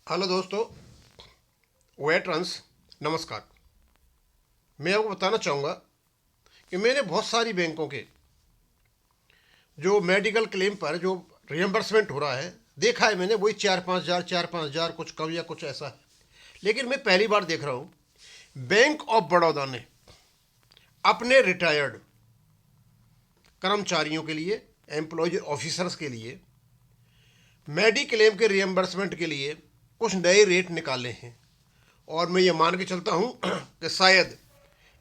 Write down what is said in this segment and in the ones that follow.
Hello दोस्तों, veterans, नमस्कार। मैं आपको बताना चाहूँगा कि मैंने बहुत सारी बैंकों के जो मेडिकल क्लेम पर जो रियम्बर्समेंट हो रहा है देखा है। मैंने वही 4-5 हज़ार कुछ कम या कुछ ऐसा है। लेकिन मैं पहली बार देख रहा हूँ बैंक ऑफ बड़ौदा ने अपने रिटायर्ड कर्मचारियों के लिए, एम्प्लॉयज ऑफिसर्स के लिए मेडिक्लेम के रियम्बर्समेंट के लिए कुछ नए रेट निकाले हैं। और मैं ये मान के चलता हूँ कि शायद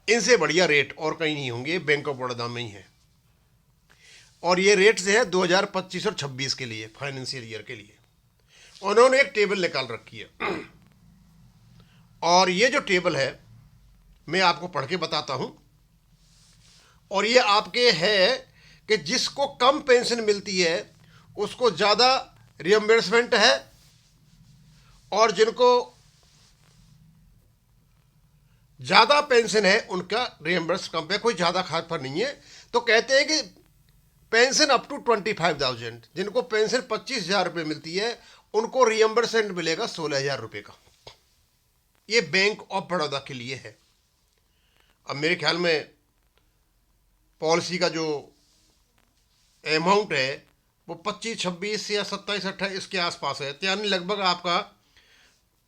इनसे बढ़िया रेट और कहीं नहीं होंगे, बैंक ऑफ बड़ौदा में ही है। और ये रेट्स है 2025 और 26 के लिए, फाइनेंशियल ईयर के लिए। उन्होंने एक टेबल निकाल रखी है और ये जो टेबल है मैं आपको पढ़ के बताता हूँ। और ये आपके है कि जिसको कम पेंशन मिलती है उसको ज़्यादा रियम्बर्समेंट है, और जिनको ज़्यादा पेंशन है उनका रियम्बर्स कम है, कोई ज़्यादा खास पर नहीं है। तो कहते हैं कि पेंशन अप टू 25,000, जिनको पेंशन 25,000 रुपये मिलती है उनको रियम्बर्समेंट मिलेगा 16,000 रुपये का। ये बैंक ऑफ बड़ौदा के लिए है। अब मेरे ख्याल में पॉलिसी का जो अमाउंट है वो 25-26 या 27-28 के आसपास है, यानी लगभग आपका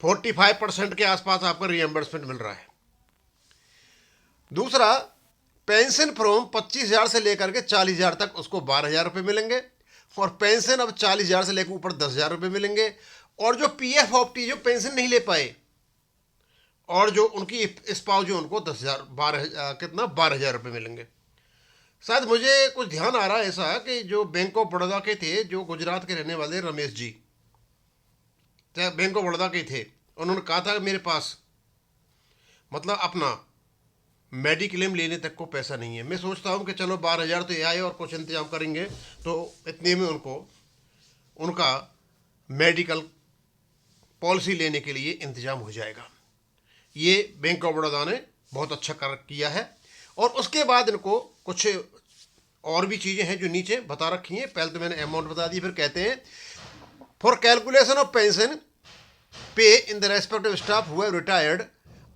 45% के आसपास आपका रियम्बर्समेंट मिल रहा है। दूसरा, पेंशन फ्रॉम 25,000 से लेकर के 40,000 तक उसको 12,000 रुपये मिलेंगे। और पेंशन अब 40,000 से लेकर ऊपर 10,000 रुपये मिलेंगे। और जो पीएफ ऑप्टी जो पेंशन नहीं ले पाए और जो उनकी स्पाउस जो उनको 10,000 12,000 रुपये मिलेंगे। शायद मुझे कुछ ध्यान आ रहा है ऐसा कि जो बैंक ऑफ बड़ौदा के थे, जो गुजरात के रहने वाले रमेश जी बैंक ऑफ बड़ौदा के थे, उन्होंने कहा था कि मेरे पास मतलब अपना मेडिक्लेम लेने तक को पैसा नहीं है। मैं सोचता हूँ कि चलो 12,000 तो ये आए और कुछ इंतजाम करेंगे तो इतने में उनको उनका मेडिकल पॉलिसी लेने के लिए इंतजाम हो जाएगा। ये बैंक ऑफ बड़ौदा ने बहुत अच्छा कर किया है। और उसके बाद इनको कुछ और भी चीज़ें हैं जो नीचे बता रखी हैं। पहले तो मैंने अमाउंट बता दी, फिर कहते हैं for calculation of pension pay in the respect of staff हुए रिटायर्ड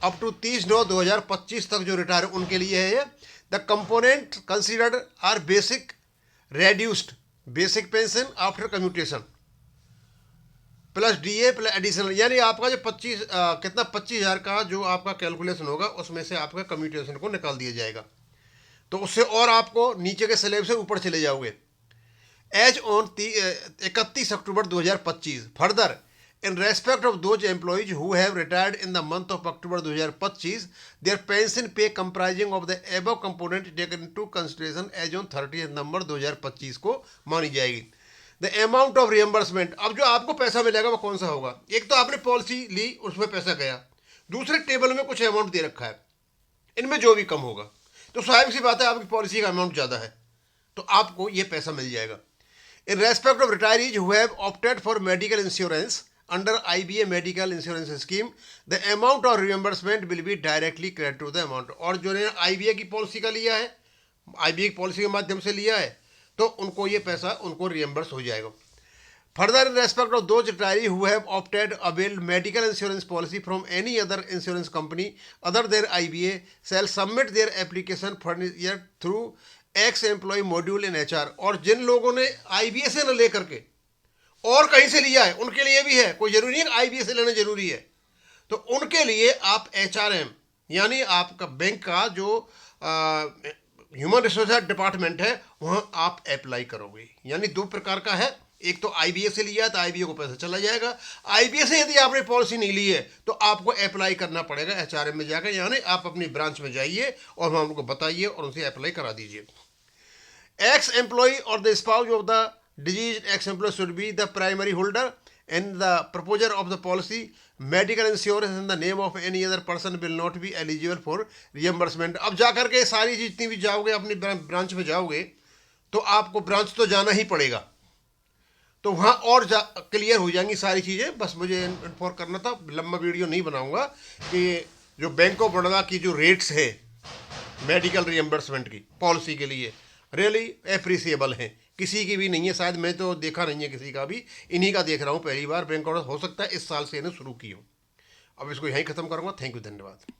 अप टू 30/9/2025 तक जो रिटायर उनके लिए है। The component considered are basic reduced basic pension after commutation plus DA plus additional, यानी आपका जो 25,000 का जो आपका कैलकुलेशन होगा उसमें से आपका कम्यूटेशन को निकाल दिया जाएगा। तो उससे और आपको नीचे के स्लैब से ऊपर चले जाओगे। As on 31 October 2025 further in respect of those employees who have retired in the month of October 2025, their pension pay comprising of the above component taken into consideration as on 30th November 2025 को मानी जाएगी। The amount of reimbursement, अब जो आपको पैसा मिलेगा वो कौन सा होगा? एक तो आपने पॉलिसी ली उसमें पैसा गया, दूसरे टेबल में कुछ अमाउंट दे रखा है, इनमें जो भी कम होगा तो स्वाभाविक सी बात है आपकी पॉलिसी का अमाउंट ज़्यादा है तो आपको ये पैसा मिल जाएगा। In respect of retirees who have opted for medical insurance under IBA medical insurance scheme, the amount of reimbursement will be directly credited to the amount। और जो ने IBA की पॉलिसी का लिया है, IBA की पॉलिसी के माध्यम से लिया है तो उनको ये पैसा उनको रियम्बर्स हो जाएगा। Further, in respect of those retirees who have opted availed medical insurance policy from any other insurance company other than IBA shall submit their application furnished year through ex employee module in HR। और जिन लोगों ने IBA से न लेकर के और कहीं से लिया है उनके लिए भी है, कोई जरूरी नहीं है आईबीए से लेना जरूरी है। तो उनके लिए आप एचआरएम यानी आपका बैंक का जो ह्यूमन रिसोर्स डिपार्टमेंट है वहाँ आप अप्लाई करोगे। यानी दो प्रकार का है, एक तो आईबीए से लिया है तो आईबीए को पैसा चला जाएगा, आईबीए से यदि आपने पॉलिसी नहीं ली है तो आपको अप्लाई करना पड़ेगा एचआरएम में जाकर। यानी आप अपनी ब्रांच में जाइए और वहाँ उनको बताइए और उनसे अप्लाई करा दीजिए। एक्स एम्प्लॉय और the spouse of the diseased ex-employee should be the primary holder and the proposer of the policy. Medical insurance in the name of any other person will not be eligible for reimbursement। अब जाकर के सारी जितनी भी जाओगे अपनी branch में जाओगे तो आपको ब्रांच तो जाना ही पड़ेगा, तो वहाँ और क्लियर हो जाएंगी सारी चीज़ें। बस मुझे इन्फॉर्म करना था, लंबा वीडियो नहीं बनाऊंगा। कि जो बैंक ऑफ बड़ौदा की जो रेट्स है मेडिकल रियम्बर्समेंट की पॉलिसी के लिए रियली एप्रिसिएबल हैं, किसी की भी नहीं है, शायद मैं तो देखा नहीं है किसी का भी, इन्हीं का देख रहा हूँ पहली बार बैंक ऑर्डर। हो सकता है इस साल से इन्हें शुरू की हो। अब इसको यहीं ख़त्म करूँगा। थैंक यू, धन्यवाद।